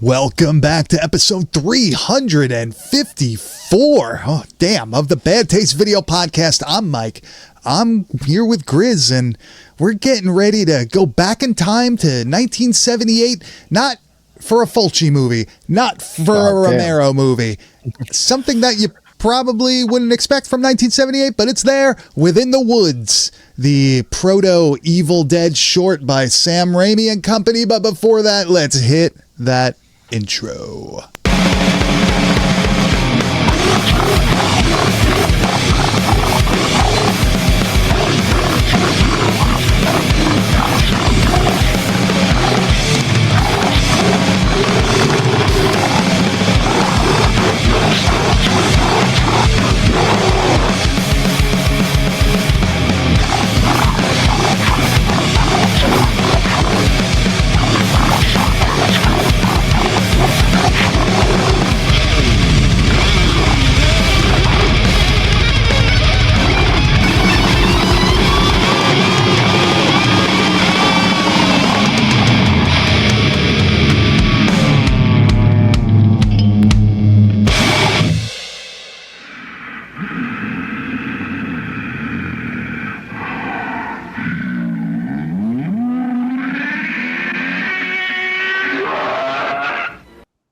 Welcome back to episode 354. Oh, damn, of the Bad Taste Video Podcast. I'm Mike. I'm here with Grizz, and we're getting ready to go back in time to 1978. Not for a Fulci movie, not for a Romero movie. Something that you probably wouldn't expect from 1978, but it's there, Within the Woods, the proto Evil Dead short by Sam Raimi and company. But before that, let's hit that intro.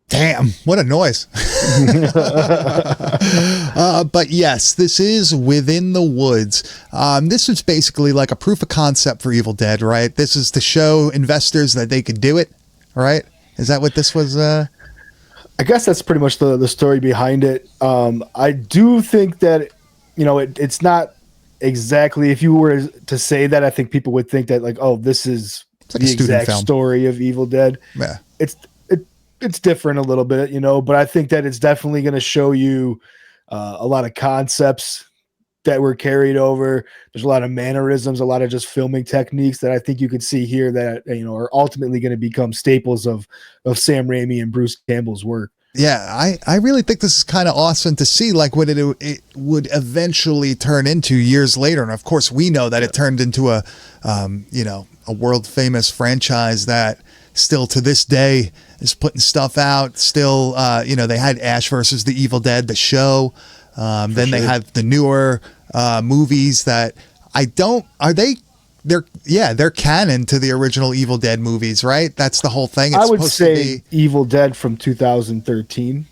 Damn, what a noise. But yes, this is Within the Woods. This is basically like a proof of concept for Evil Dead, right? This is to show investors that they could do it, right? Is that what this was? I guess that's pretty much the story behind it. I do think that, you know, it's not exactly, if you were to say that, I think people would think that, like, oh, this is like the exact story of Evil Dead. Yeah. It's different a little bit, you know, but I think that it's definitely going to show you a lot of concepts that were carried over. There's a lot of mannerisms, a lot of just filming techniques that I think you could see here that, you know, are ultimately going to become staples of Sam Raimi and Bruce Campbell's work. Yeah, I really think this is kind of awesome to see, like, what it would eventually turn into years later. And of course, we know that it turned into a world famous franchise that still to this day is putting stuff out. Still, they had Ash versus the Evil Dead, the show. Then they have the newer movies that they're canon to the original Evil Dead movies, right? That's the whole thing. I would say Evil Dead from 2013.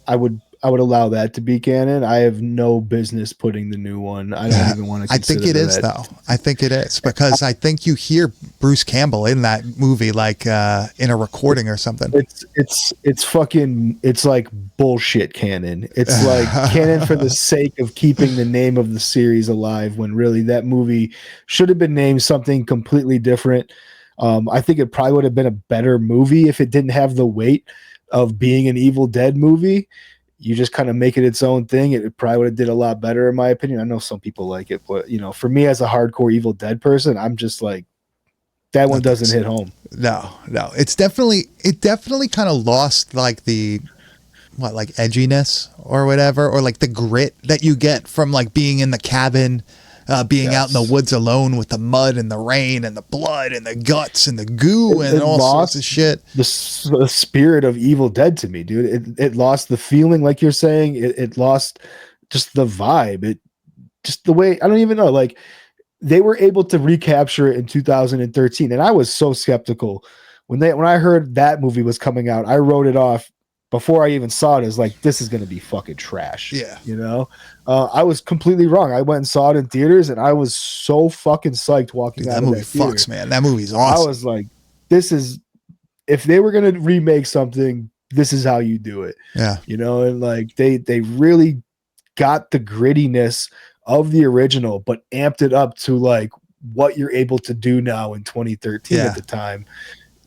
I would allow that to be canon. I have no business putting the new one. I don't even want to consider I think it is, though. I think it is, because I think you hear Bruce Campbell in that movie, like in a recording or something. It's like bullshit canon. It's like canon for the sake of keeping the name of the series alive, when really that movie should have been named something completely different. I think it probably would have been a better movie if it didn't have the weight of being an Evil Dead movie. You just kind of make it its own thing. It probably would have did a lot better, in my opinion. I know some people like it, but, you know, for me as a hardcore Evil Dead person, I'm just like, that one doesn't hit home. No. It definitely kind of lost like the edginess or whatever, or like the grit that you get from like being in the cabin, being out in the woods alone with the mud and the rain and the blood and the guts and the goo and all sorts of shit. The spirit of Evil Dead to me, dude. It lost the feeling, like you're saying. It lost just the vibe. It just the way, I don't even know. Like, they were able to recapture it in 2013, and I was so skeptical when I heard that movie was coming out. I wrote it off before I even saw it as like, this is going to be fucking trash. Yeah. You know, I was completely wrong. I went and saw it in theaters, and I was so fucking psyched walking out of that movie. Fucks, man. That movie's awesome. I was like, if they were going to remake something, this is how you do it. Yeah. You know, and like they really got the grittiness of the original, but amped it up to like what you're able to do now in 2013 at the time.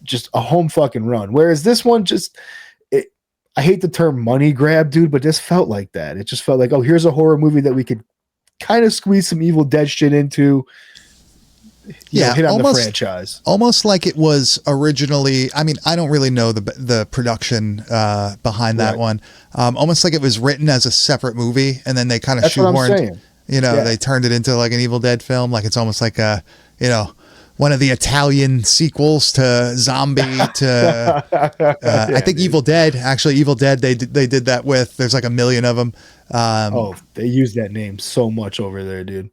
Just a home fucking run. Whereas this one I hate the term money grab, dude, but this felt like that. It just felt like, oh, here's a horror movie that we could kind of squeeze some Evil Dead shit into. Hit on the franchise. Almost like it was originally, I mean, I don't really know the production behind that one. Almost like it was written as a separate movie, and then they kind of shoehorned, they turned it into like an Evil Dead film. Like it's almost like a, one of the Italian sequels to Zombie to I think Evil Dead. Actually, Evil Dead they did that with. There's like a million of them. They use that name so much over there, dude.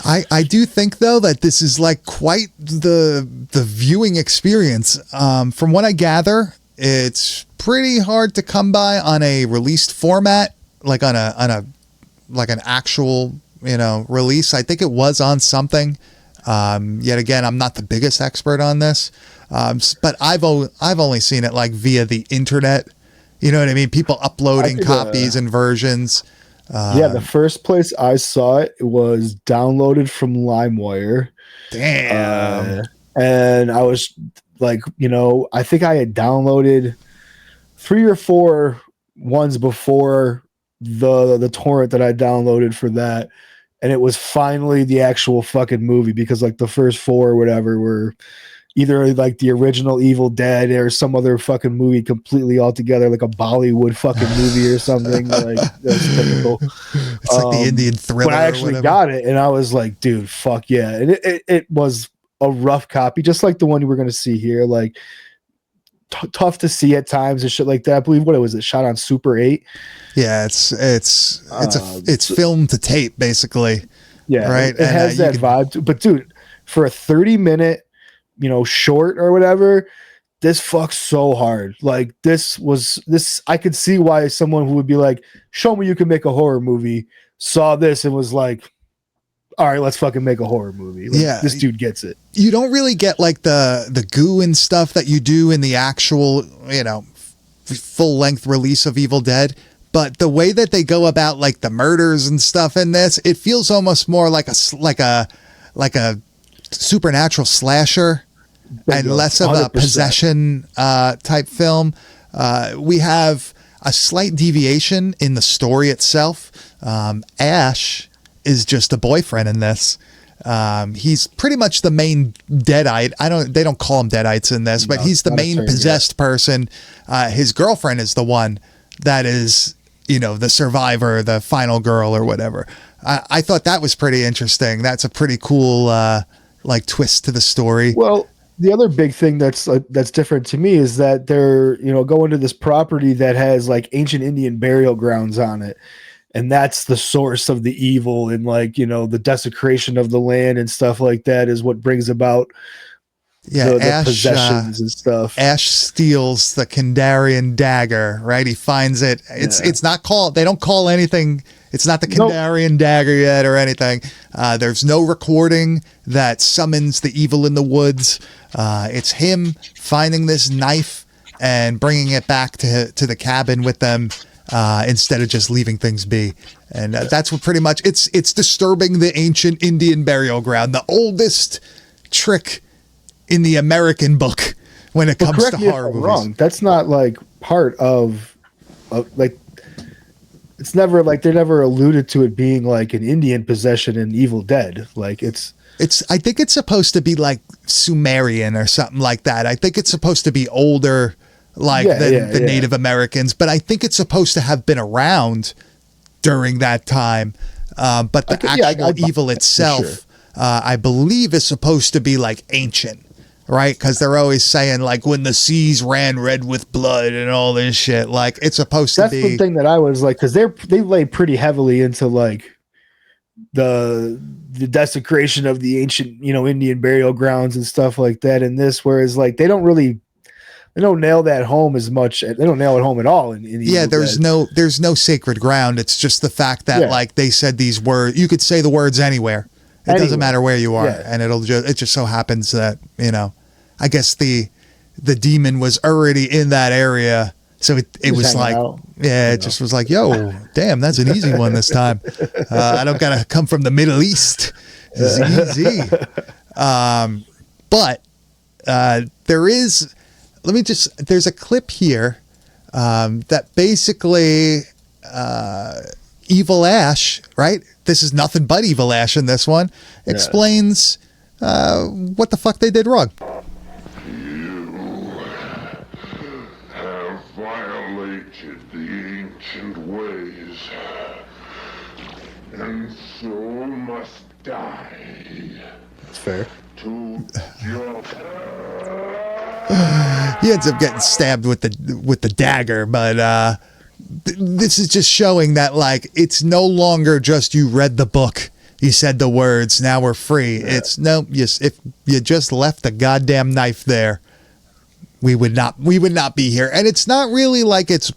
I do think though that this is like quite the viewing experience. From what I gather, it's pretty hard to come by on a released format, like on a like an actual release. I think it was on something. Yet again, I'm not the biggest expert on this, but I've only seen it like via the internet. You know what I mean? People uploading copies and versions. The first place I saw it was downloaded from LimeWire. Damn. And I was like, I think I had downloaded 3 or 4 ones before the torrent that I downloaded for that. And it was finally the actual fucking movie, because like the first 4 or whatever were either like the original Evil Dead or some other fucking movie completely altogether, like a Bollywood fucking movie or something. Like that's typical. It's like the Indian Thriller. When I actually got it, and I was like, dude, fuck yeah. And it was a rough copy, just like the one we're going to see here. Like tough to see at times and shit like that. I believe what it was, it shot on Super 8. Yeah, it's film to tape basically. Yeah, right. It has that vibe. But dude, for a 30-minute short or whatever, this fucks so hard. Like this I could see why someone who would be like, show me you can make a horror movie, saw this and was like, all right, let's fucking make a horror movie. Like, yeah, this dude gets it. You don't really get like the goo and stuff that you do in the actual full length release of Evil Dead, but the way that they go about like the murders and stuff in this, it feels almost more like a supernatural slasher and less of 100%. A possession type film. We have a slight deviation in the story itself. Ash is just a boyfriend in this. He's pretty much the main deadite. They don't call him deadites in this, but he's the main possessed person. His girlfriend is the one that is, the survivor, the final girl or whatever. I thought that was pretty interesting. That's a pretty cool like twist to the story. Well, the other big thing that's different to me is that they're going to this property that has like ancient Indian burial grounds on it, and that's the source of the evil, and like the desecration of the land and stuff like that is what brings about the possessions and stuff. Ash steals the Kandarian dagger, right? He finds it. It's not called. They don't call anything. It's not the Kandarian dagger yet or anything. There's no recording that summons the evil in the woods. It's him finding this knife and bringing it back to the cabin with them instead of just leaving things be. And that's what pretty much it's disturbing the ancient Indian burial ground, the oldest trick in the American book when it comes to horror movies. Wrong. That's not like part of like. It's never like they never alluded to it being like an Indian possession in Evil Dead. Like it's I think it's supposed to be like Sumerian or something like that. I think it's supposed to be older than the Native Americans, but I think it's supposed to have been around during that time. But the actual evil itself, I believe, is supposed to be like ancient. Right, because they're always saying like when the seas ran red with blood and all this shit. Like it's supposed to be. That's the thing that I was like, because they lay pretty heavily into like the desecration of the ancient Indian burial grounds and stuff like that. In this, whereas like they don't nail that home as much. They don't nail it home at all. There's no sacred ground. It's just the fact that like they said these words. You could say the words anywhere. It doesn't matter where you are, and it just so happens that I guess the demon was already in that area, so it was like it just was like, yo, damn, that's an easy one this time. I don't gotta come from the Middle East. It's easy. But there's a clip here that basically Evil Ash, right? This is nothing but Evil Ash in this one, explains what the fuck they did wrong. You have violated the ancient ways, and so must die. That's fair. To he ends up getting stabbed with the dagger, but this is just showing that like it's no longer just you read the book, you said the words, now we're free. Yeah. It's no, if you just left the goddamn knife there, we would not be here. And it's not really like it's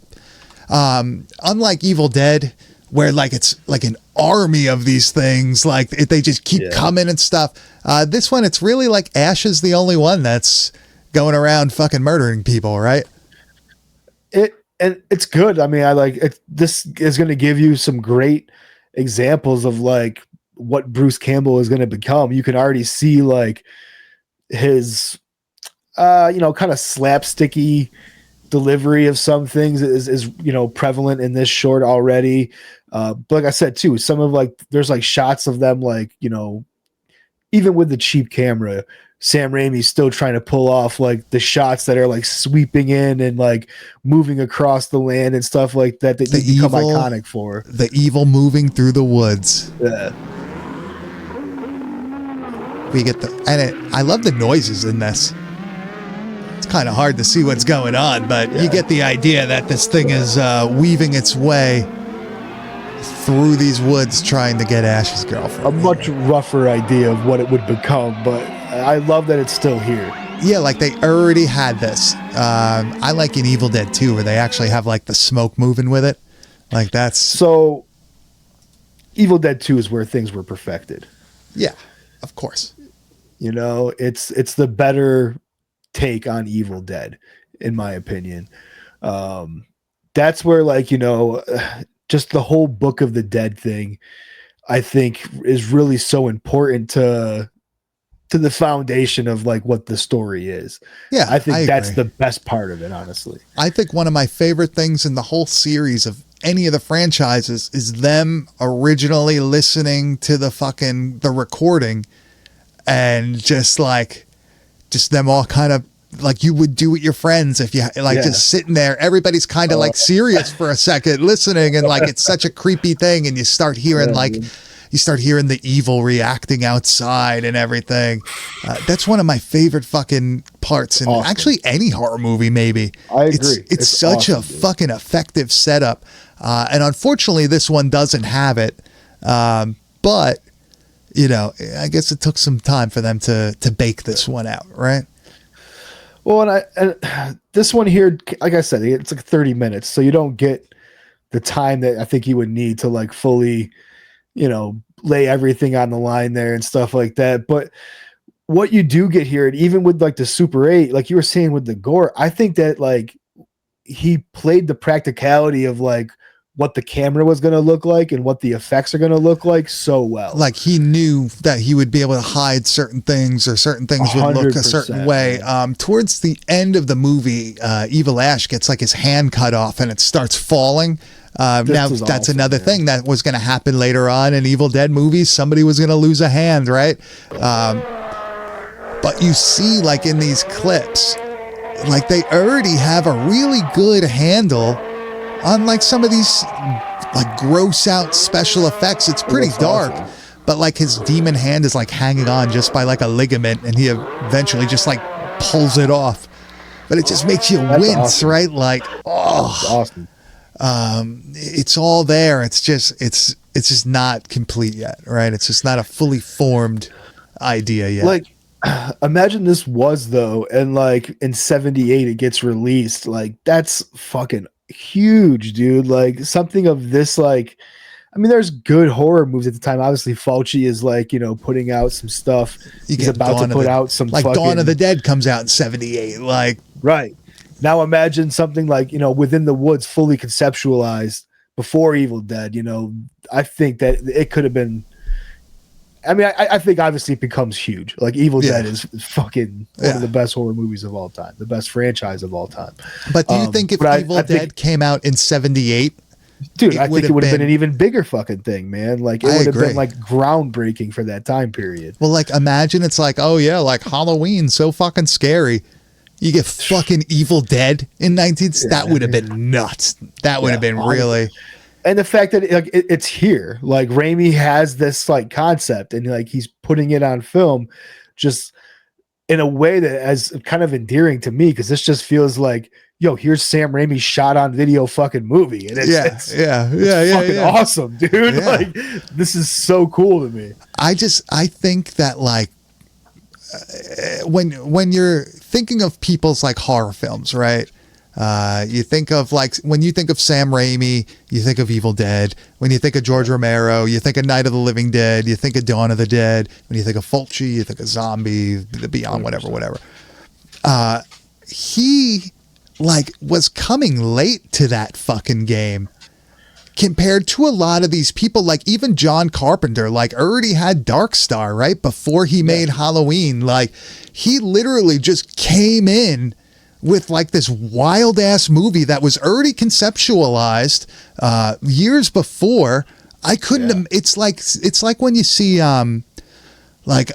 unlike Evil Dead, where like it's like an army of these things, like they just keep coming and stuff. This one, it's really like Ash is the only one that's going around fucking murdering people, right? And it's good. I mean, I like it. This is going to give you some great examples of like what Bruce Campbell is going to become. You can already see like his, kind of slapsticky delivery of some things is prevalent in this short already. But like I said too, some of like there's like shots of them like even with the cheap camera, Sam Raimi's still trying to pull off like the shots that are like sweeping in and like moving across the land and stuff like that that you become iconic for. The evil moving through the woods. Yeah. We get I love the noises in this. It's kind of hard to see what's going on, but you get the idea that this thing is weaving its way through these woods trying to get Ash's girlfriend. A much rougher idea of what it would become, but I love that it's still here. Yeah, like they already had this. I like in Evil Dead 2 where they actually have like the smoke moving with it. Like that's... So, Evil Dead 2 is where things were perfected. Yeah, of course. It's the better take on Evil Dead, in my opinion. That's where like, just the whole Book of the Dead thing, I think is really so important to the foundation of like what the story is. Yeah, I think that's the best part of it, honestly. I think one of my favorite things in the whole series of any of the franchises is them originally listening to the recording and just them all kind of like you would do with your friends if you just sitting there, everybody's kind of like serious for a second listening, and like it's such a creepy thing, and you start hearing the evil reacting outside and everything. That's one of my favorite fucking parts in actually any horror movie. Maybe I agree. It's such awesome, a fucking effective setup, and unfortunately this one doesn't have it. But I guess it took some time for them to bake this one out, right? Well, and this one here, like I said, it's like 30 minutes, so you don't get the time that I think you would need to like fully, lay everything on the line there and stuff like that. But what you do get here, and even with like the Super 8, like you were saying with the gore, I think that like he played the practicality of like what the camera was going to look like and what the effects are going to look like so well. Like he knew that he would be able to hide certain things, or certain things would look a certain way. Towards the end of the movie, Evil Ash gets like his hand cut off and it starts falling. Now that's awesome, another thing that was going to happen later on in Evil Dead movies. Somebody was going to lose a hand, right? But you see like in these clips, like they already have a really good handle on like some of these like gross out special effects. It's pretty dark, awesome. But like his demon hand is like hanging on just by like a ligament, and he eventually just like pulls it off. But it just makes you wince, awesome. Right? Like, awesome. It's all there. It's just not complete yet, right? It's just not a fully formed idea yet. Like, imagine this was though, and like in '78 it gets released. Like that's fucking huge, dude. Like something of this, like, I mean, there's good horror movies at the time. Obviously, Fulci is like, putting out some stuff. He's about to put out some like Dawn of the Dead comes out in '78. Like, right now, imagine something like Within the Woods, fully conceptualized before Evil Dead. I think that it could have been. I mean, I think obviously it becomes huge. Like Evil Dead is fucking one of the best horror movies of all time, the best franchise of all time. But do you think if Evil Dead came out in '78, dude, I think it would have been an even bigger fucking thing, man. Like it would have been like groundbreaking for that time period. Well, like imagine it's like, oh yeah, like Halloween, so fucking scary. You get fucking Evil Dead in 19. That would have been nuts. That would have been really. And the fact that it's here, like Raimi has this like concept, and like he's putting it on film, just in a way that is kind of endearing to me, because this just feels like, yo, here's Sam Raimi's shot on video fucking movie, and it's fucking awesome, dude. Yeah. Like, this is so cool to me. I think that like when you're thinking of people's like horror films, right? You think of like, when you think of Sam Raimi, you think of Evil Dead. When you think of George Romero, you think of Night of the Living Dead. You think of Dawn of the Dead. When you think of Fulci, you think of Zombie, The Beyond, 100%. whatever. He like was coming late to that fucking game compared to a lot of these people. Like even John Carpenter, like already had Dark Star, right? Before he made Halloween. Like he literally just came in with like this wild ass movie that was already conceptualized years before. I couldn't. It's like when you see like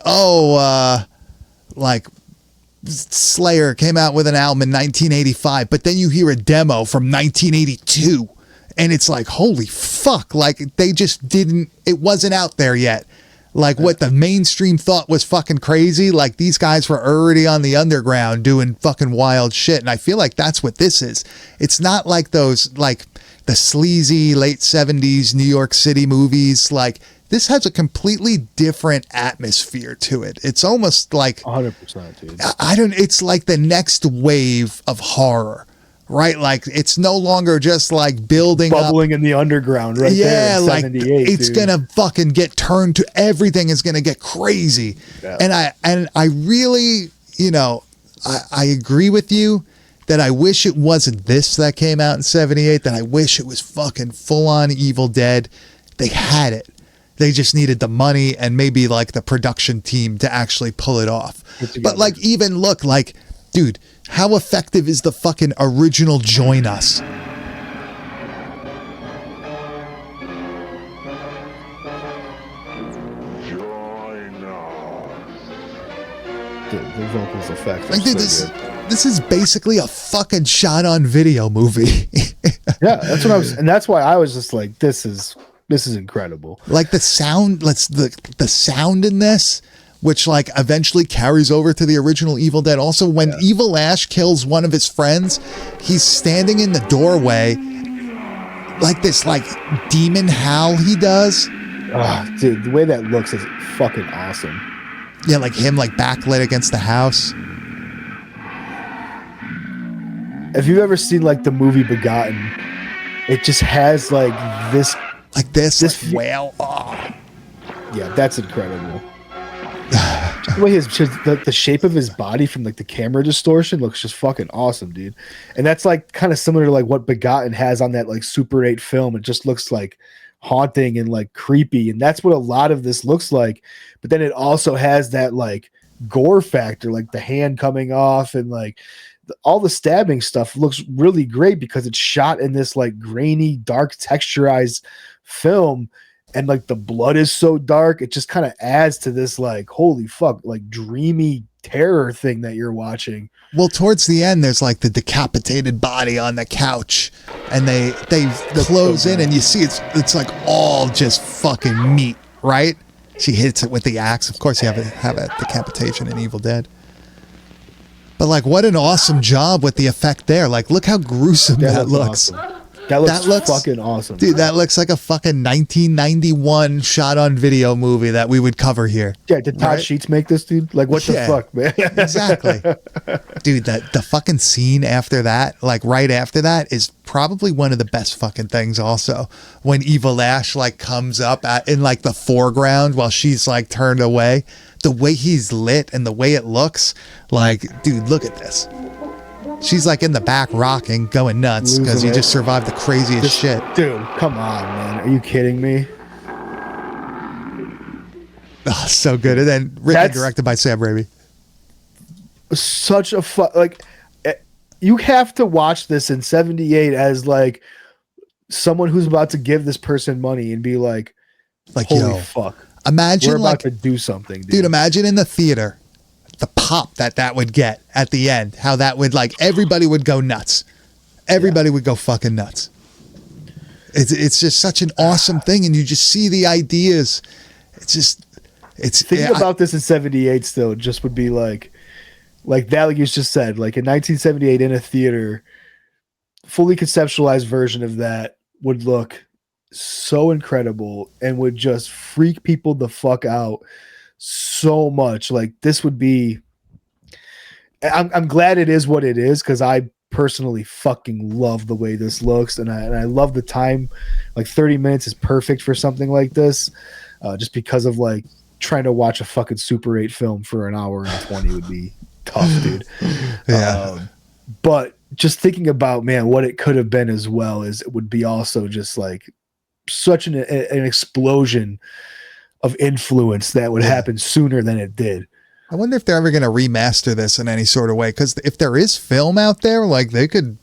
Slayer came out with an album in 1985, but then you hear a demo from 1982, and it's like, holy fuck! Like they just didn't. It wasn't out there yet. Like what the mainstream thought was fucking crazy. Like these guys were already on the underground doing fucking wild shit. And I feel like that's what this is. It's not like those, like the sleazy late 70s New York City movies. Like this has a completely different atmosphere to it. It's almost like 100%, dude. it's like the next wave of horror. Right, like it's no longer just like bubbling in the underground, right? Yeah, there in like 78, it's dude. gonna fucking get turned to, everything is gonna get crazy. Yeah. And I really, I agree with you that I wish it wasn't this that came out in 78. That I wish it was fucking full on Evil Dead. They had it. They just needed the money and maybe like the production team to actually pull it off. But like, even look, like, dude, how effective is the fucking original Join Us? Join us. The vocals effect. Like, dude, this is basically a fucking shot on video movie. Yeah, that's what I was, and that's why I was just like, this is incredible. Like the sound, the sound in this, which like eventually carries over to the original Evil Dead. Also, when Evil Ash kills one of his friends, he's standing in the doorway, like this like demon howl he does. Oh, dude, the way that looks is fucking awesome. Yeah, like him like backlit against the house. If you've ever seen like the movie Begotten, it just has like this whale. Oh. Yeah, that's incredible. The way the shape of his body from like the camera distortion looks just fucking awesome, dude. And that's like kind of similar to like what Begotten has on that like Super 8 film. It just looks like haunting and like creepy, and that's what a lot of this looks like. But then it also has that like gore factor, like the hand coming off, and like all the stabbing stuff looks really great because it's shot in this like grainy, dark, texturized film. And like the blood is so dark, it just kind of adds to this like, holy fuck, like dreamy terror thing that you're watching. Well, towards the end, there's like the decapitated body on the couch, and they close in, and you see it's like all just fucking meat, right? She hits it with the axe. Of course, you have a decapitation in Evil Dead. But like, what an awesome job with the effect there! Like, look how gruesome that looks. Awesome. That looks fucking awesome. Dude, that looks like a fucking 1991 shot on video movie that we would cover here. Yeah, did Todd Sheets make this, dude? Like, what the fuck, man? Exactly. Dude, the fucking scene after that, like right after that, is probably one of the best fucking things also. When Evil Ash like comes up in like the foreground while she's like turned away. The way he's lit and the way it looks, like, dude, look at this. She's like in the back rocking, going nuts because you just survived the craziest shit. Dude, come on, man. Are you kidding me? Oh, so good. And then written and directed by Sam Raimi. Such a like, you have to watch this in 78 as like someone who's about to give this person money and be like holy fuck. Imagine we're about to do something, dude. Imagine in the theater the pop that would get at the end, how that would like, everybody would go nuts. Everybody would go fucking nuts. It's just such an awesome thing. And you just see the ideas. Thinking about this in 78 still just would be like, Like that, like you just said, like in 1978 in a theater, fully conceptualized version of that would look so incredible and would just freak people the fuck out so much. Like this would be, I'm glad it is what it is, because I personally fucking love the way this looks, and I love the time. Like 30 minutes is perfect for something like this, just because of like trying to watch a fucking Super 8 film for an hour and 20 would be tough, dude. Yeah. But just thinking about, man, what it could have been as well, is it would be also just like such an explosion of influence that would happen sooner than it did. I wonder if they're ever going to remaster this in any sort of way, because if there is film out there, like they could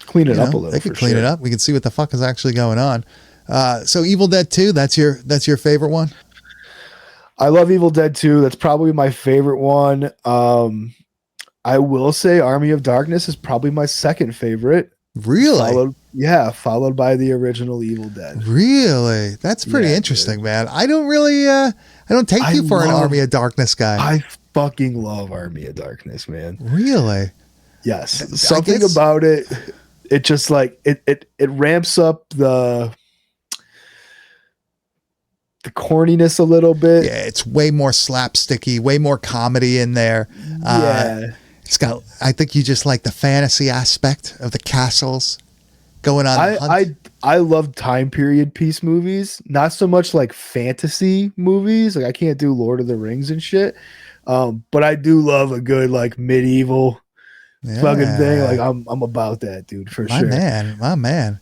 clean it up a little. They could clean it up. We can see what the fuck is actually going on. So Evil Dead 2, that's your favorite one? I love Evil Dead 2. That's probably my favorite one. I will say Army of Darkness is probably my second favorite. Really? Followed by the original Evil Dead. Really? That's pretty interesting, dude. Man. I don't really, I don't take you for an Army of Darkness guy. I fucking love Army of Darkness, man. Really? Yes. Something about it. It just like, it ramps up the corniness a little bit. Yeah, it's way more slapsticky, way more comedy in there. Yeah. It's got, I think you just like the fantasy aspect of the castles going on. I love time period piece movies, not so much like fantasy movies. Like I can't do Lord of the Rings and shit. But I do love a good like medieval fucking thing. Like I'm about that, dude, for sure. My man.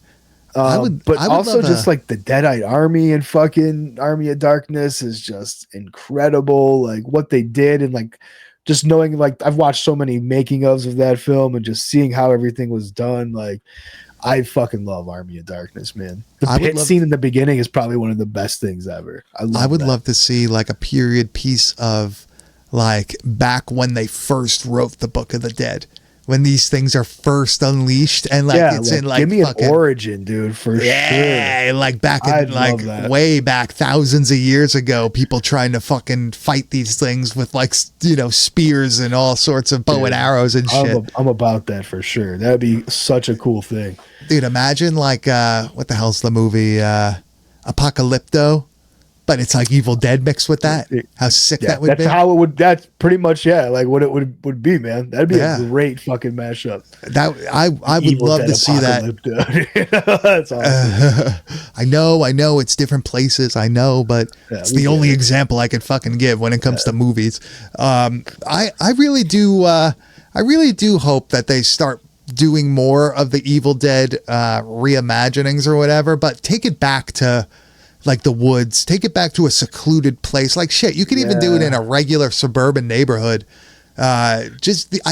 But also just like the Deadite Army and fucking Army of Darkness is just incredible. Like what they did, and like just knowing, like I've watched so many making ofs of that film and just seeing how everything was done. Like I fucking love Army of Darkness, man. The pit scene in the beginning is probably one of the best things ever. I would love to see like a period piece of like back when they first wrote the Book of the Dead, when these things are first unleashed, and like it's in like give me an origin, dude, for sure. Yeah, like back in like way back thousands of years ago, people trying to fucking fight these things with like, you know, spears and all sorts of bow and arrows and shit. I'm about that for sure. That'd be such a cool thing. Dude, imagine like what the hell's the movie Apocalypto? But it's like Evil Dead mixed with that. How sick that would be. That's how it would. That's pretty much like what it would be, man. That'd be a great fucking mashup. That I would love to see that. That's awesome. I know it's different places. I know, but it's the only example I could fucking give when it comes to movies. I really do hope that they start doing more of the Evil Dead reimaginings or whatever, but take it back to like the woods, take it back to a secluded place. Like shit, you could even do it in a regular suburban neighborhood. I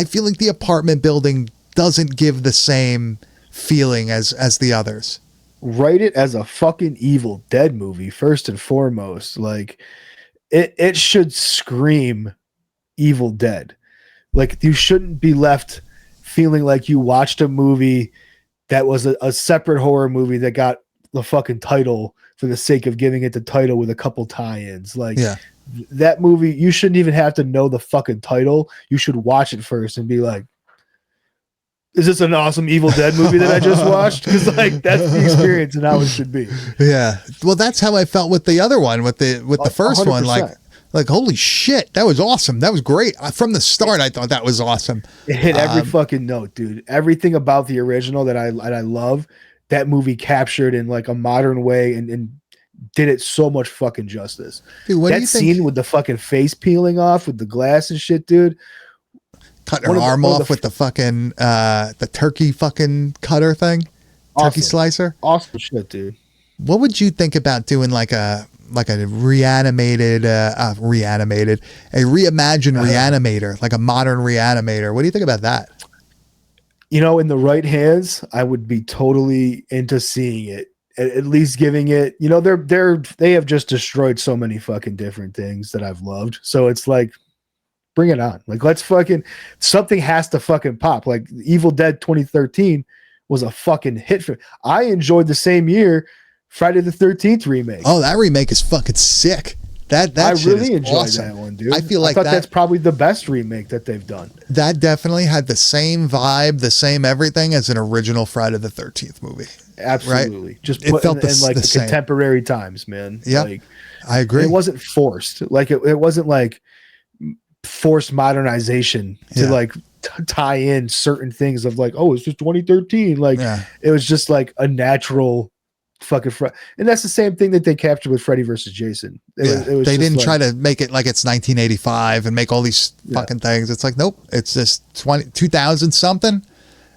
feel like the apartment building doesn't give the same feeling as the others. Write it as a fucking Evil Dead movie first and foremost. Like it should scream Evil Dead. Like you shouldn't be left feeling like you watched a movie that was a separate horror movie that got the fucking title for the sake of giving it the title with a couple tie-ins. Like that movie, you shouldn't even have to know the fucking title. You should watch it first and be like, is this an awesome Evil Dead movie that I just watched? Because like that's the experience and how it should be. Yeah. Well, that's how I felt with the other one, with the first 100%. One. Like, holy shit, that was awesome. That was great. From the start, I thought that was awesome. It hit every fucking note, dude. Everything about the original that I love, that movie captured in like a modern way and did it so much fucking justice. Dude, that scene with the fucking face peeling off with the glass and shit, dude. Cutting her arm off with the fucking the turkey fucking cutter thing. Awesome. Turkey slicer. Awesome shit, dude. What would you think about doing like a reimagined reanimator, like a modern reanimator? What do you think about that? You know, in the right hands, I would be totally into seeing it. At least giving it, you know, they have just destroyed so many fucking different things that I've loved. So it's like, bring it on. Like, let's fucking, something has to fucking pop. Like Evil Dead 2013 was a fucking hit for, I enjoyed the same year Friday the 13th remake. Oh, that remake is fucking sick. That I shit really is enjoyed awesome. that one, dude. I feel like thought that's probably the best remake that they've done. that definitely had the same vibe, the same everything as an original Friday the 13th movie. Absolutely. Right? Just It put felt in like the same. contemporary times, man. Yeah, Like, I agree. it wasn't forced. Like it wasn't like forced modernization to like tie in certain things of like, oh, it's just 2013. Like it was just like a natural fucking and that's the same thing that they captured with Freddy versus Jason. It was they didn't like, try to make it like it's 1985 and make all these fucking things. It's like, nope, it's just 2000 something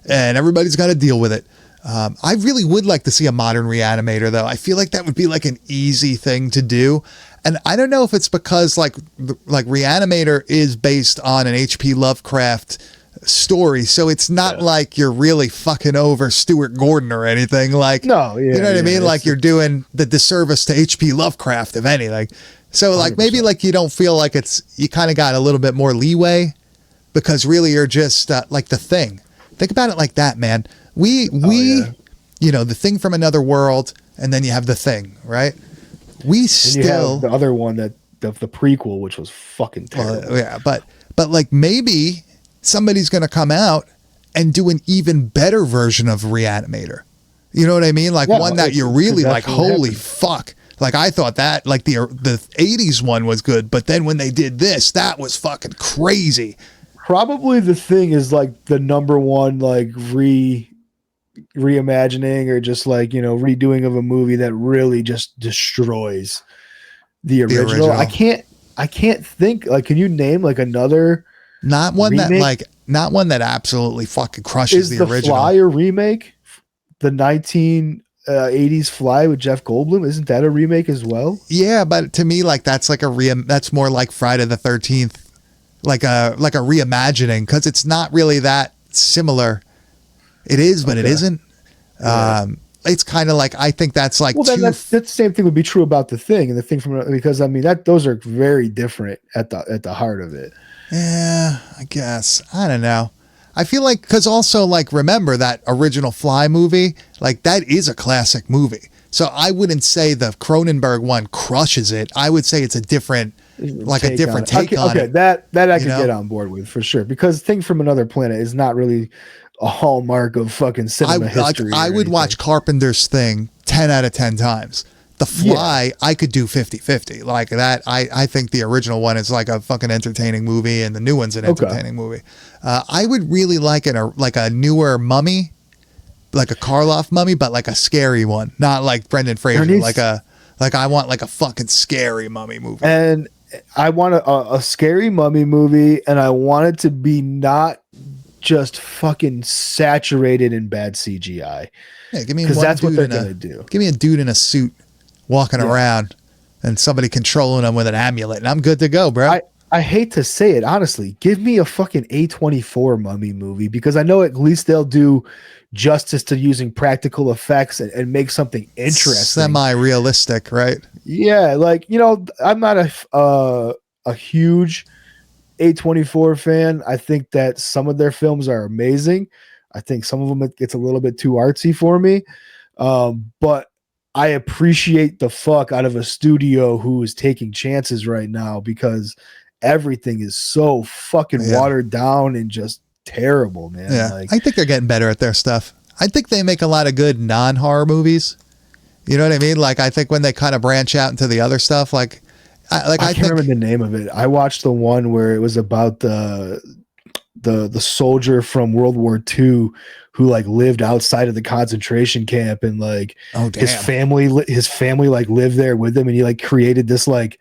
and everybody's got to deal with it. I really would like to see a modern Reanimator though. I feel like that would be like an easy thing to do. And I don't know if it's because like Reanimator is based on an H.P. Lovecraft story, so it's not like you're really fucking over Stuart Gordon or anything. Like, no, you know what I mean? Like you're doing the disservice to H.P. Lovecraft, if anything. So like 100%. Maybe like you don't feel like you kind of got a little bit more leeway because really you're just like The Thing. Think about it like that, man. We you know, The Thing from Another World, and then you have The Thing, right? We still, you have the other one that the prequel, which was fucking terrible. But like maybe somebody's going to come out and do an even better version of Reanimator. You know what I mean? Like one that you're really like, holy fuck. Like I thought that like the 80s one was good, but then when they did this, that was fucking crazy. Probably The Thing is like the number one like reimagining or just like, you know, redoing of a movie that really just destroys the original. I can't think, like, can you name like another not one remake? not one that absolutely fucking crushes the original. Is the Fly a remake? The 1980s Fly with Jeff Goldblum, isn't that a remake as well? Yeah, but to me, like that's like that's more like Friday the 13th, like a reimagining, because it's not really that similar. It is, but it isn't. Yeah. It's kind of like, I think that's like, well, then that's the same thing would be true about The Thing and The Thing from, because I mean those are very different at the heart of it. Yeah, I guess. I don't know. I feel like, because also like, remember that original Fly movie, like that is a classic movie. So I wouldn't say the Cronenberg one crushes it. I would say it's a different, like a different take on it. That I can get on board with for sure, because Thing from Another Planet is not really a hallmark of fucking cinema history. I would watch Carpenter's Thing 10 out of 10 times. The Fly, I could do 50-50. Like that, I think the original one is like a fucking entertaining movie and the new one's an entertaining movie. I would really like a newer Mummy, like a Karloff Mummy, but like a scary one. Not like Brendan Fraser, I want like a fucking scary mummy movie. And I want a scary mummy movie, and I want it to be not just fucking saturated in bad CGI. Yeah, give me, because that's what they're gonna do. Give me a dude in a suit walking around and somebody controlling him with an amulet, and I'm good to go, bro. I hate to say it, honestly. Give me a fucking A24 mummy movie, because I know at least they'll do justice to using practical effects and make something interesting. Semi-realistic, right? Yeah, like, you know, I'm not a huge A24 fan. I think that some of their films are amazing. I think some of them it gets a little bit too artsy for me. But I appreciate the fuck out of a studio who is taking chances right now, because everything is so fucking watered down and just terrible, man. Yeah, like, I think they're getting better at their stuff. I think they make a lot of good non-horror movies. You know what I mean? Like, I think when they kind of branch out into the other stuff, like I can't remember the name of it. I watched the one where it was about the soldier from World War II who like lived outside of the concentration camp, and like his family like lived there with him, and he like created this like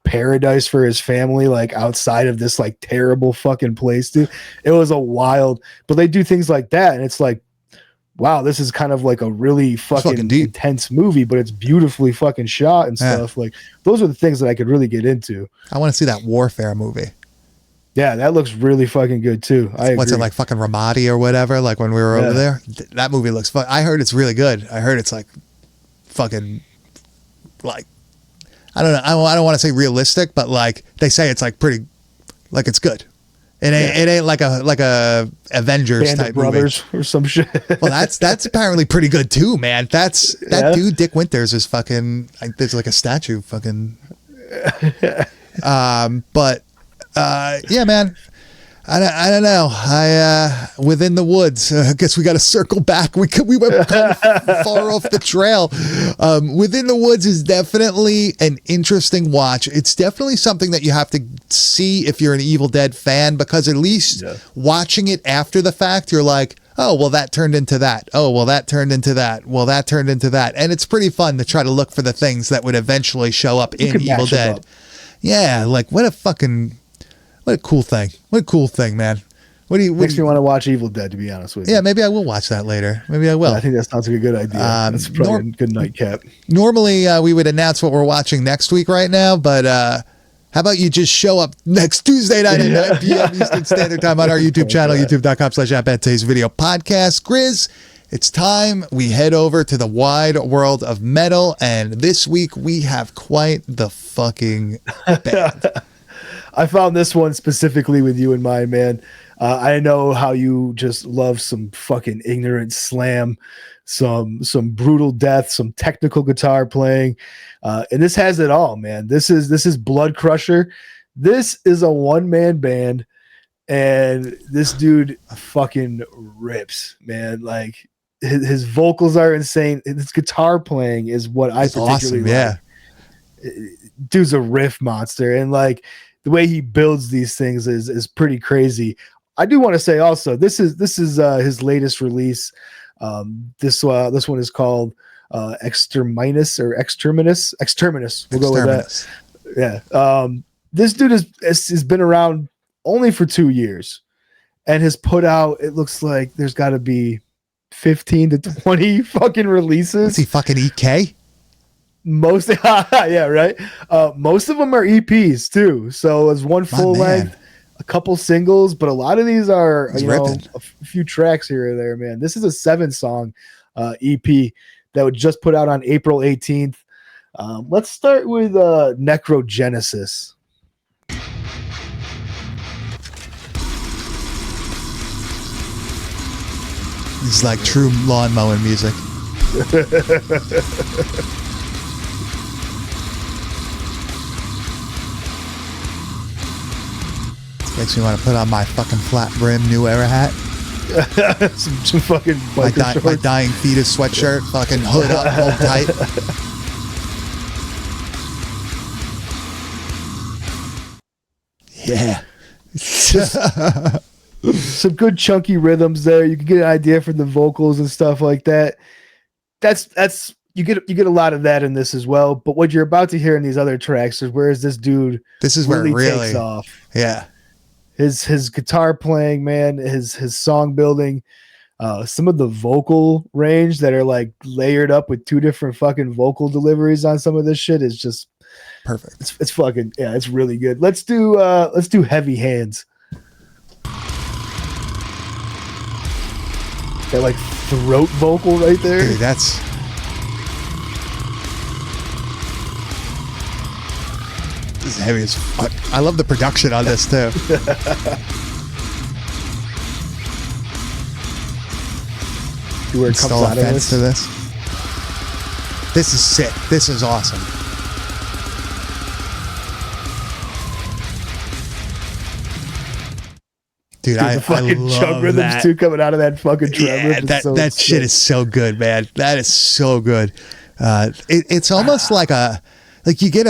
paradise for his family like outside of this like terrible fucking place, dude. It was a wild, but they do things like that, and it's like, wow, this is kind of like a really fucking intense movie, but it's beautifully fucking shot and stuff. Like, those are the things that I could really get into. I want to see that Warfare movie. Yeah, that looks really fucking good too. What's it, like fucking Ramadi or whatever? Like when we were over there, that movie looks fun. I heard it's really good. I heard it's like fucking, like, I don't know. I don't want to say realistic, but like they say it's like pretty, like it's good. It ain't like a Avengers Band type of Brothers movie or some shit. Well, that's apparently pretty good too, man. That dude Dick Winters is fucking. There's like a statue, fucking. But yeah, man. I don't know. Within the Woods. I guess we got to circle back. We went kind of far off the trail. Within the Woods is definitely an interesting watch. It's definitely something that you have to see if you're an Evil Dead fan, because at least watching it after the fact, you're like, oh, well, that turned into that. Oh, well, that turned into that. Well, that turned into that. And it's pretty fun to try to look for the things that would eventually show up in Evil Dead. Yeah, like what a cool thing. What a cool thing, man. Makes me want to watch Evil Dead, to be honest with you. Yeah, maybe I will watch that later. Maybe I will. I think that sounds like a good idea. That's probably a good nightcap. Normally, we would announce what we're watching next week right now, but how about you just show up next Tuesday night at 9 p.m. Eastern Standard Time on our YouTube channel, youtube.com/@Bad Video Podcast. Grizz, it's time we head over to the wide world of metal, and this week we have quite the fucking band. I found this one specifically with you in mind, man. I know how you just love some fucking ignorant slam, some brutal death, some technical guitar playing, and this has it all, man. This is Blood Crusher. This is a one-man band, and this dude fucking rips, man. Like his vocals are insane. His guitar playing is what I particularly like. Yeah, dude's a riff monster, and like the way he builds these things is pretty crazy. I do want to say also, this is his latest release. This one is called Exterminus. We'll go with that. Yeah. This dude has been around only for 2 years, and has put out, it looks like there's got to be 15 to 20 fucking releases. Is he fucking EK? Most, yeah, right. Most of them are EPs too. So it's one full length, a couple singles, but a lot of these are a few tracks here or there. Man, this is a 7-song EP that was just put out on April 18th. Let's start with Necrogenesis. It's like true lawn mowing music. Makes me want to put on my fucking flat brim New Era hat. some fucking my dying fetus sweatshirt, fucking hood up, hold tight. Yeah. Some good chunky rhythms there. You can get an idea from the vocals and stuff like that. That's you get a lot of that in this as well. But what you're about to hear in these other tracks is where is this dude? This is where it really takes off. Yeah. His guitar playing, man, his song building, some of the vocal range that are like layered up with 2 different fucking vocal deliveries on some of this shit is just perfect. It's fucking, yeah, it's really good. Let's do Heavy Hands. That like throat vocal right there. Dude, that's this is heavy as fuck. I love the production on this too. Where it comes Install out a of fence to this. This is sick. This is awesome. Dude, the fucking I chug love rhythms that. too coming out of that fucking drum. Yeah, that shit is so good, man. That is so good. It's almost like you get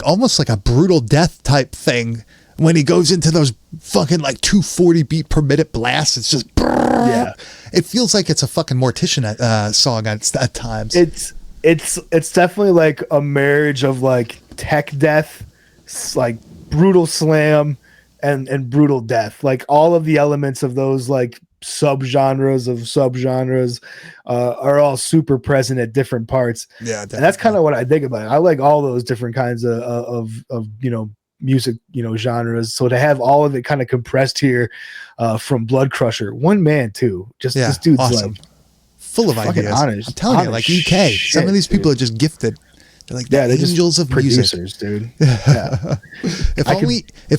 almost like a brutal death type thing when he goes into those fucking like 240 beat per minute blasts. It's just it feels like it's a fucking Mortician song at times. It's definitely like a marriage of like tech death, like brutal slam, and brutal death. Like all of the elements of those like subgenres are all super present at different parts. Yeah, definitely. And that's kind of what I think about it. I like all those different kinds of music, genres. So to have all of it kind of compressed here from Blood Crusher, one man too. Just this dude's awesome. like full of ideas. Honest, I'm telling you, like EK. Some of these people are just gifted. They're like they're angels of producers, music. Dude. Yeah. if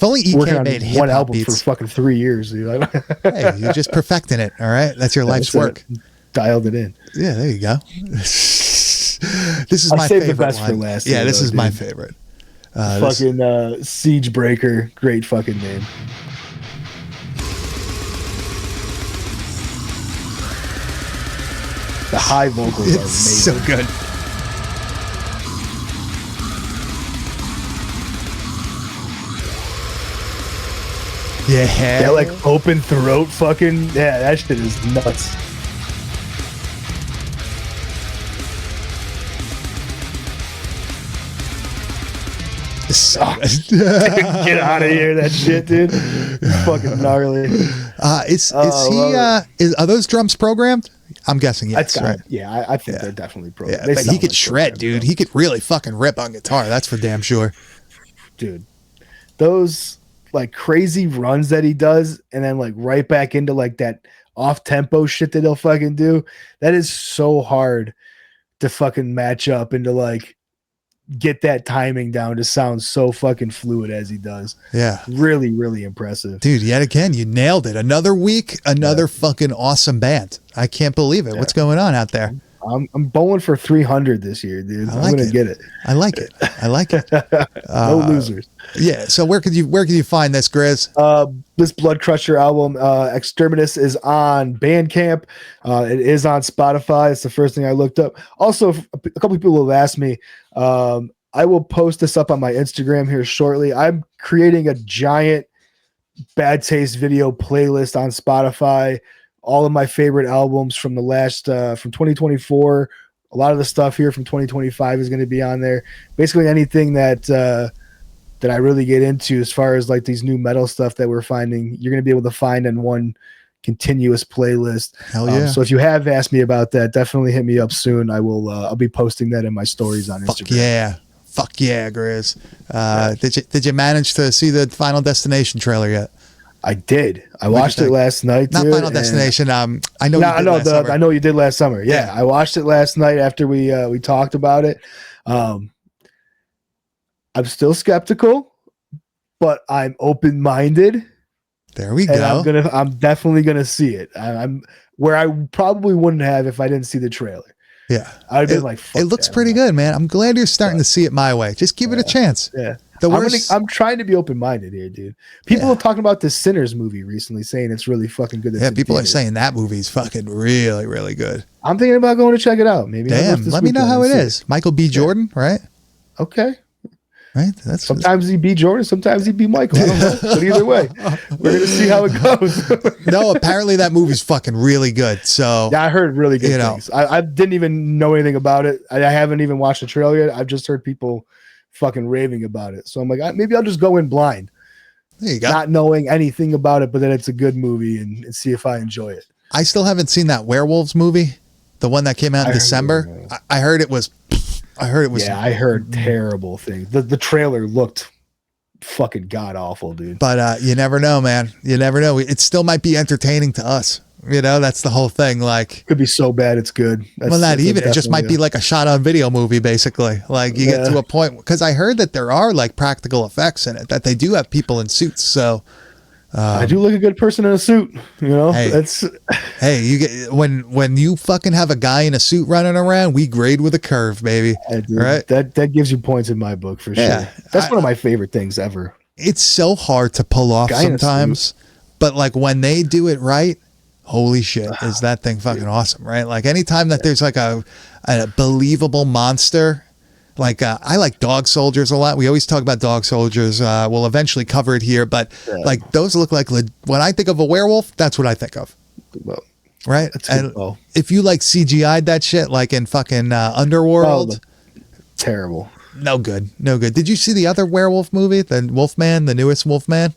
only EK made hip one album beats for fucking 3 years, dude. Hey, you're just perfecting it. All right, that's your life's work. Dialed it in. Yeah, there you go. This is my favorite the best one. for last. Yeah, this is my favorite. Fucking Siegebreaker, great fucking name. The high vocals are amazing. So good. Yeah. That like open throat fucking, yeah, that shit is nuts. So Get out of here, that shit, dude. It's fucking gnarly. Are those drums programmed? I'm guessing yes, right? Yeah, I think they're definitely programmed. Yeah, but he could shred, dude. He could really fucking rip on guitar. That's for damn sure. Dude, those like crazy runs that he does and then like right back into like that off-tempo shit that he'll fucking do, that is so hard to fucking match up and to like get that timing down to sound so fucking fluid as he does. Yeah. Really, really impressive. Dude, yet again, you nailed it. Another week, another fucking awesome band. I can't believe it. Yeah. What's going on out there? I'm bowling for 300 this year, dude. I'm gonna get it. I like it. I like it. No losers. Yeah. So where could you find this, Grizz? This Blood Crusher album, Exterminus, is on Bandcamp. It is on Spotify. It's the first thing I looked up. Also, a couple people have asked me. I will post this up on my Instagram here shortly. I'm creating a giant Bad Taste video playlist on Spotify. All of my favorite albums from the last from 2024. A lot of the stuff here from 2025 is going to be on there. Basically anything that I really get into as far as like these new metal stuff that we're finding, you're going to be able to find in one continuous playlist. Hell yeah. So if you have asked me about that, definitely hit me up soon. I'll be posting that in my stories on Instagram. Fuck yeah, Grizz. Did you manage to see the Final Destination trailer yet? I did. I watched it last night. Not Final Destination. I know you did last summer. Yeah, I watched it last night after we talked about it. I'm still skeptical, but I'm open-minded. There we go. And I'm definitely gonna see it. I'm where I probably wouldn't have if I didn't see the trailer. Yeah, I'd been like, it looks pretty good, man. I'm glad you're starting to see it my way. Just give it a chance. Yeah. I'm trying to be open-minded here, dude. People are talking about this Sinners movie recently, saying it's really fucking good. Yeah, people are saying that movie's fucking really, really good. I'm thinking about going to check it out. Maybe. Damn, let me know how it is. Michael B. Jordan, right? Okay. Right. Sometimes he be Jordan, sometimes he be Michael. I don't know. But either way, we're gonna see how it goes. No, apparently that movie's fucking really good. So yeah, I heard really good things. I didn't even know anything about it. I haven't even watched the trailer yet. I've just heard people fucking raving about it. So I'm like, maybe I'll just go in blind. There you go. Not knowing anything about it, but then it's a good movie and see if I enjoy it. I still haven't seen that Werewolves movie, the one that came out in December. I heard it was. Yeah, I heard terrible things. The trailer looked fucking god awful, dude. But you never know, man. You never know. It still might be entertaining to us. You know, that's the whole thing. Like, could be so bad it's good. Not even. It just might be like a shot on video movie, basically. Like you get to a point, because I heard that there are like practical effects in it, that they do have people in suits. So I do look a good person in a suit. You know, hey, you get when you fucking have a guy in a suit running around, we grade with a curve, baby. Right? That gives you points in my book for sure. That's one of my favorite things ever. It's so hard to pull off sometimes, but like when they do it right. Holy shit, is that thing fucking awesome, right? Like anytime that there's like a believable monster, like I like Dog Soldiers a lot. We always talk about Dog Soldiers. We'll eventually cover it here, but like those look like, when I think of a werewolf, that's what I think of. Well, right? And if you like CGI'd that shit, like in fucking Underworld. Terrible. No good. Did you see the other werewolf movie, the Wolfman, the newest Wolfman?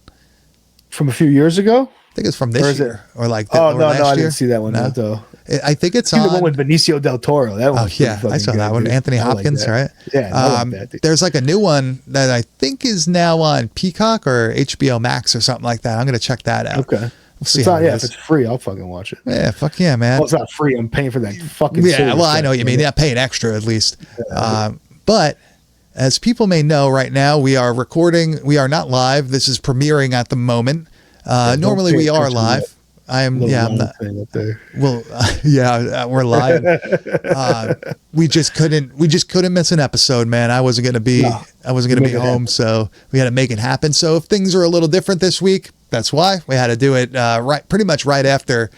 From a few years ago? I think it's from this year or like last year. I didn't see that one yet, though. I think it's on the one with Benicio del Toro. That one. I saw that one. Dude. Anthony Hopkins, right? Yeah. I like that, there's like a new one that I think is now on Peacock or HBO Max or something like that. I'm gonna check that out. Okay. We'll see. If it's free, I'll fucking watch it. Yeah, fuck yeah, man. Well, it's not free. I'm paying for that fucking. Yeah, well, I know what you mean. Yeah, paying extra at least. But as people may know, right now we are recording. We are not live. This is premiering at the moment. Normally we are live. I am. Little Yeah, I'm long not. thing up there. Well, yeah, we're lying. We just couldn't miss an episode, man. I wasn't gonna be home, so we had to make it happen. So if things are a little different this week, that's why we had to do it pretty much right after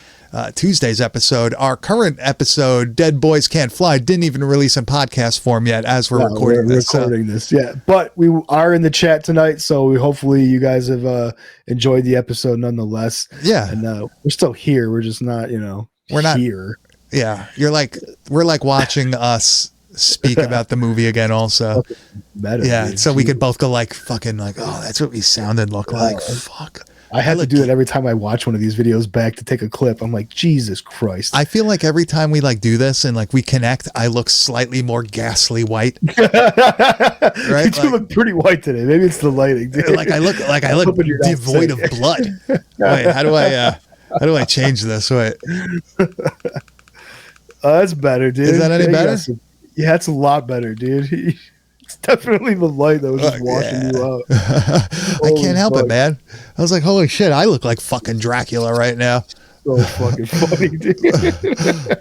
Tuesday's episode. Our current episode, Dead Boys Can't Fly, didn't even release in podcast form yet as we're recording this. Yeah, but we are in the chat tonight, so hopefully you guys have enjoyed the episode nonetheless. Yeah, and we're still here. We're just not, we're not here. Yeah, we're like watching us speak about the movie again. Also, better. Yeah, dude. so we could both go like fucking like, oh, that's what we sounded like. Fuck. I have to do it every time I watch one of these videos back to take a clip. I'm like, Jesus Christ. I feel like every time we like do this and like we connect, I look slightly more ghastly white. Right? You do look pretty white today. Maybe it's the lighting, dude. Like I look devoid of blood. Wait, how do I change this? Wait. That's better, dude. Is that any better? Yeah, it's a lot better, dude. It's definitely the light that was just washing you out. I can't help it, man. I was like, holy shit, I look like fucking Dracula right now. So fucking funny, dude.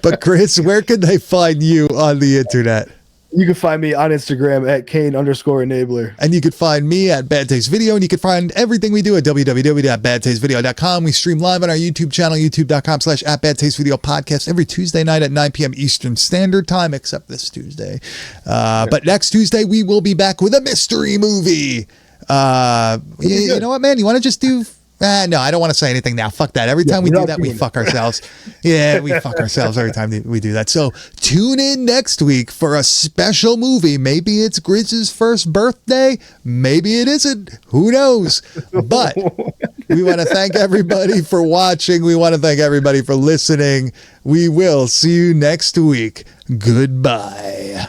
But Chris, where can they find you on the internet? You can find me on Instagram at Kane_enabler. And you can find me at Bad Taste Video, and you can find everything we do at www.badtastevideo.com. We stream live on our YouTube channel, youtube.com/@badtastevideopodcast every Tuesday night at 9 p.m. Eastern Standard Time, except this Tuesday. But next Tuesday, we will be back with a mystery movie. You know what, man? You want to just do... no, I don't want to say anything now. Fuck that. Every time we do that, we fuck ourselves. Yeah, we fuck ourselves every time we do that. So tune in next week for a special movie. Maybe it's Grizz's first birthday. Maybe it isn't. Who knows? But we want to thank everybody for watching. We want to thank everybody for listening. We will see you next week. Goodbye.